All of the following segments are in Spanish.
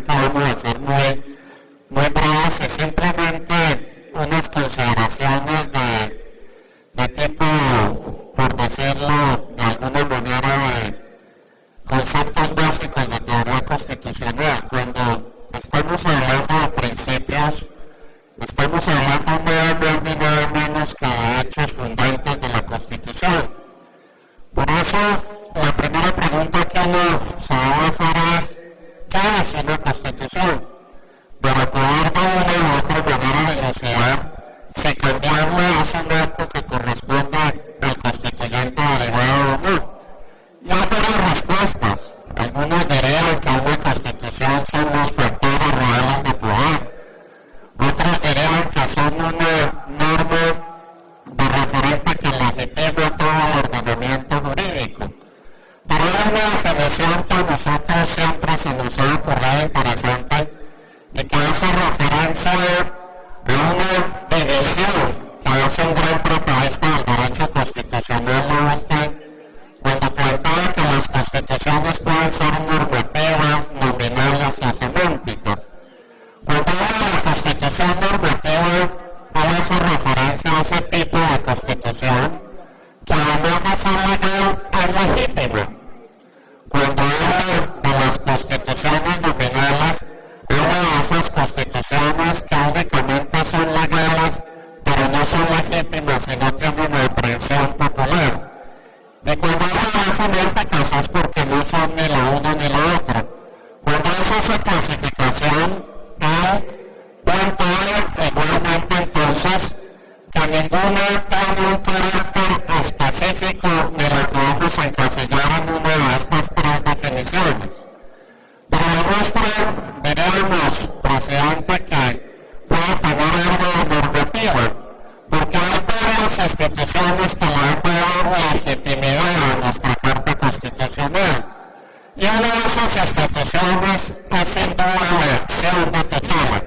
presidente, vamos a ser muy breves, es simplemente unas consideraciones de tipo, por decirlo de alguna manera, de conceptos básicos de teoría constitucional. Cuando estamos hablando de principios, estamos hablando nada menos que de hechos fundantes de la Constitución. Por eso, la primera pregunta que uno se debe hacer es, ¿qué es una Constitución? Para poder de una u otra manera dilucidar si cambiarla es un acto que corresponde al constituyente derivado o no. Y hay varias respuestas. Algunos dirían que una Constitución son los factores reales de poder. Otros dirían que son una norma de referente que legitima todo el ordenamiento jurídico. Pero hay una definición que a nosotros siempre se nos ha ocurrido interesante y que hace referencia a una división que es un gran protagonista del derecho constitucional cuando plantea que las constituciones pueden ser normativas, nominales o semánticas. Cuando habla de la constitución normativa, él hace referencia a ese tipo de constitución que además de ser legal es legítima. Cuando habla de las constituciones nominales, habla de esas constituciones que únicamente son legales, pero no son legítimas y no tienen aprehensión popular. Y cuando habla de semánticas es porque no son ni la una ni la otra. Cuando hace esa clasificación, él plantea igualmente entonces que ninguna tiene un carácter específico ni la podemos encasillar en una de estas tres definiciones. Pero la nuestra, diríamos, presidente, que puede tener algo normativa, porque hay varias instituciones que le han dado legitimidad a nuestra Carta Constitucional. Y una de esas instituciones es sin duda la elección de tutela.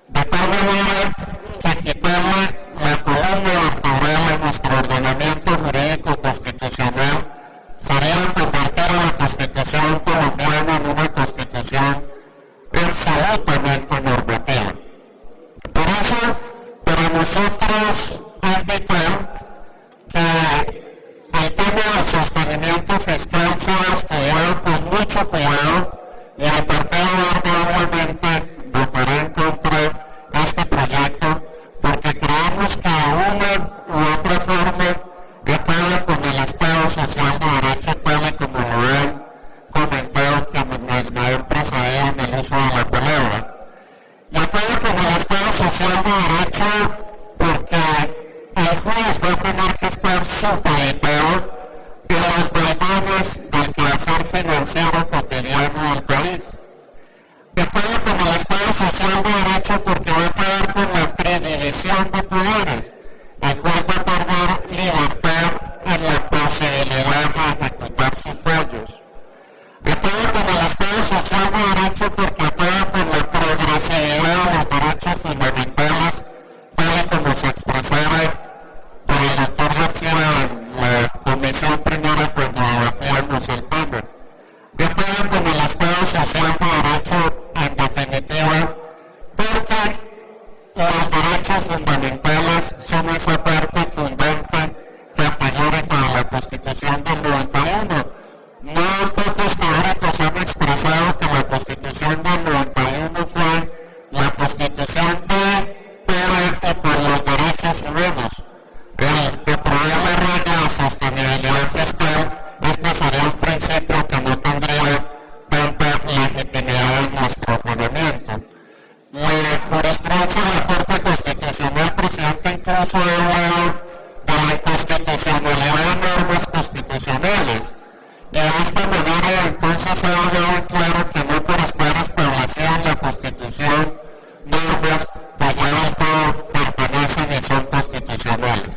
De tal manera que quitarle la columna vertebral a nuestro ordenamiento jurídico constitucional sería convertir a la Constitución colombiana en una Constitución absolutamente normativa. Por eso, para nosotros es vital que el tema del sostenimiento fiscal sea estudiado con mucho cuidado y el Partido Verde obviamente votará en contra de este proyecto porque creemos que de una u otra forma acaba con el Estado Social de Derecho tal y como lo han comentado quienes me han precedido en el uso de la palabra. Y acaba con el Estado Social de Derecho porque el juez va a tener que estar supeditado a los vaivenes del quehacer financiero cotidiano del país. Que puede con el Estado Social de Derecho porque va a pagar con la tridivisión de poderes. El juez va a perder libertad en la posibilidad de ejecutar sus fallos. Que puede con el Estado Social de Derecho porque puede con la progresividad de los derechos fundamentales, tal y como se expresara por el doctor García en la comisión primera cuando debatíamos el tema. Que puede con el Estado Social de Derecho en definitiva, porque los derechos fundamentales son esa parte fundante categórica de la Constitución del 91. No pocos teóricos han expresado que la Constitución del 91 fue la Constitución de por los derechos humanos. El que provee la regla de sostenibilidad fiscal, este sería un principio que no tendría tanta legitimidad en nuestro ordenamiento. La jurisprudencia de la Corte Constitucional, presidente, incluso ha hablado de la inconstitucionalidad de normas constitucionales. Y de esta manera entonces se ha dejado claro que no por estar establecido en la Constitución normas que ya del todo pertenecen y son constitucionales.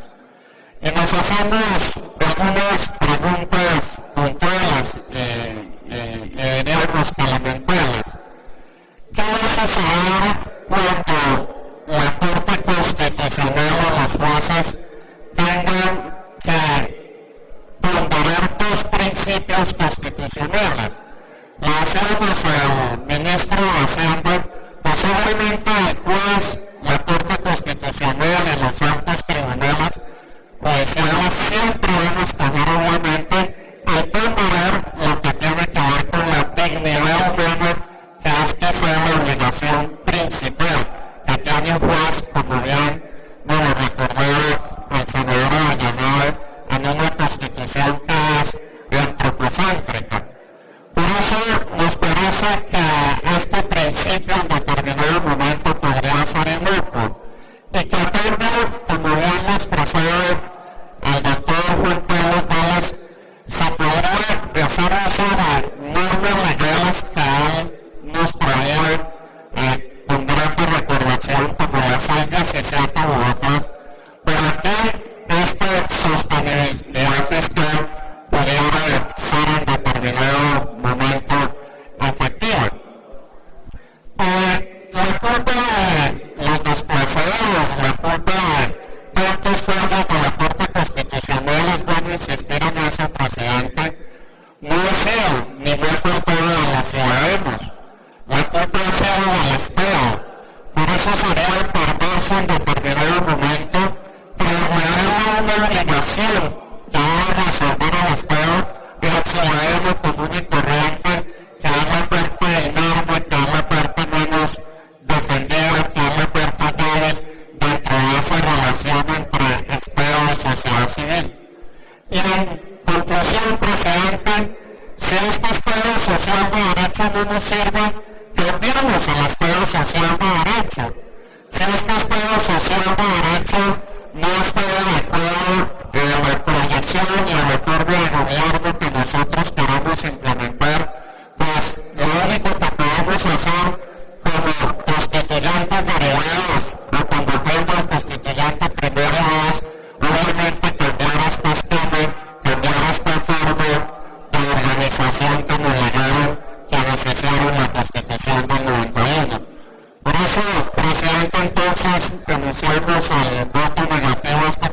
Y nos hacemos algunas preguntas puntuales diríamos elementales. ¿Qué va a suceder cuando la Corte Constitucional o los jueces tengan que ponderar dos principios constitucionales? lo hacemos el ministro de Hacienda, pues obviamente el juez, la Corte Constitucional y los altos tribunales, pues ellos siempre van a escoger obviamente el ponderar lo que tiene que ver con la dignidad humana, que es que sea la obligación principal que tiene un juez, como bien nos lo recordaba el senador Avellaneda, en una constitución que es antropocéntrica. Por eso nos parece que este principio en determinado momento podría ser inocuo y que a cambio, como bien lo expresaba el doctor Juan Carlos Vélez, se podría hacer uso de normas legales que él nos traía con grande recordación, como las hay 17 u otras, para que esta sostenibilidad fiscal pudiera ser en determinado momento efectiva. La culpa de los desplazados, la culpa de tantos fallos de la Corte Constitucional, es bueno insistir en eso, presidente, no ha sido ni no es culpable de los ciudadanos. La culpa ha sido del Estado. Por eso sería perverso en determinado momento trasladarle una obligación que debe resolver el Estado y al ciudadano común y corriente, que es la parte enorme, que es la parte menos defendida, que es la parte débil dentro de esa relación entre Estado y sociedad civil. Y en conclusión, presidente, si este Estado social de derecho no nos sirve, cambiamos el Estado social de derecho. Si este Estado social de derecho no está de acuerdo en la proyección y en la forma de gobierno que nosotros queremos implementar, pues lo único que podemos hacer como constituyentes derivados o convocando al constituyente primero es obviamente cambiar este esquema, cambiar esta forma de organización como legal que necesitaron la Constitución del 91. Por eso, presidente, entonces, denunciamos el voto negativo a esta